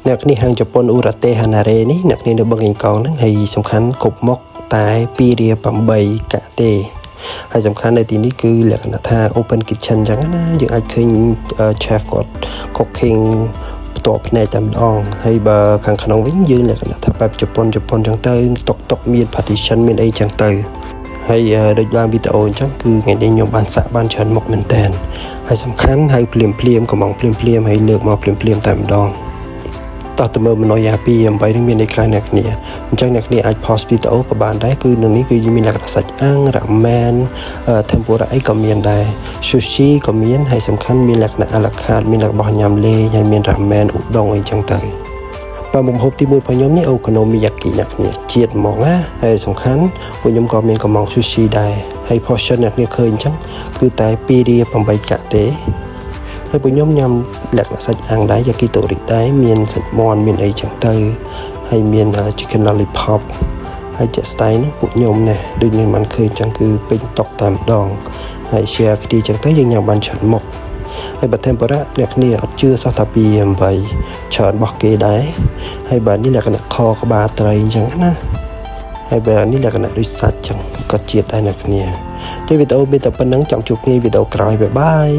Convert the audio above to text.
អ្នកនេះហាងជប៉ុនអ៊ូរ៉ាតេហាណារ៉េនេះអ្នកនេះនៅបឹងកេងកងហ្នឹងហើយសំខាន់គ្រប់មុខតែ2រៀល8កាក់ទេហើយសំខាន់នៅទីនេះគឺលក្ខណៈថា open kitchen អញ្ចឹងណាយើងអាចឃើញ chef គាត់ cooking ផ្ទាល់ភ្នែកតែម្ដងហើយបើខាងក្នុងវិញយើងលក្ខណៈថាបែបជប៉ុនអញ្ចឹងទៅតុកមាន partition មានអីអញ្ចឹងទៅហើយដូចបានវីដេអូអញ្ចឹងគឺថ្ងៃនេះខ្ញុំបានសាក់បានច្រើនមុខមែនតើហើយសំខាន់ហើយភ្លាមកំងភ្លាមហើយលើកមកភ្លាមតែម្ដងតោះទៅមើលមនុស្សយ៉ា2 8នឹងមានអីខ្លះអ្នកគ្នាអញ្ចឹងអ្នកគ្នាអាច pause វីដេអូក៏បានដែរគឺនៅនេះគឺមានលក្ខណៈសាច់អាំង ramen tempura អីក៏មានដែរ sushi ក៏មានហើយសំខាន់មានលក្ខណៈ à la carte មានរបស់ញ៉ាំលេងហើយមាន ramen ឧដុង្គអីចឹងទៅបើមុខម្ហូបទី1របស់ខ្ញុំនេះ okonomiyaki អ្នកគ្នាជាតិហ្មងណាហើយសំខាន់ពួកខ្ញុំក៏មានកំង sushi ដែរហើយ portion អ្នកគ្នាឃើញអញ្ចឹងគឺតែ2រៀល8កាក់ទេហើយពួកខ្ញុំញ៉ាំលក្ខណៈសាច់អាំងដែរ yakitori ដែរមានសាច់មាន់មានអីចឹងទៅហើយមាន chicken lollipop ហើយជាក់ស្ដែងហ្នឹងពួកខ្ញុំណាដូចមានបានឃើញចឹងគឺពេញតុកតែម្ដងហើយ share គ្នាចឹងទៅយើងញ៉ាំបានច្រើនមុខហើយបើ tempura អ្នកគ្នាអត់ជឿសោះថា2 8ច្រើនរបស់គេដែរហើយបើនេះលក្ខណៈខក្បាលត្រីអញ្ចឹងណាហើយបើនេះលក្ខណៈដូចសាច់ចឹងក៏ជាតិដែរអ្នកគ្នាតែវីដេអូមានតែប៉ុណ្្នឹងចង់ជួបគ្នាវីដេអូក្រោយបាយ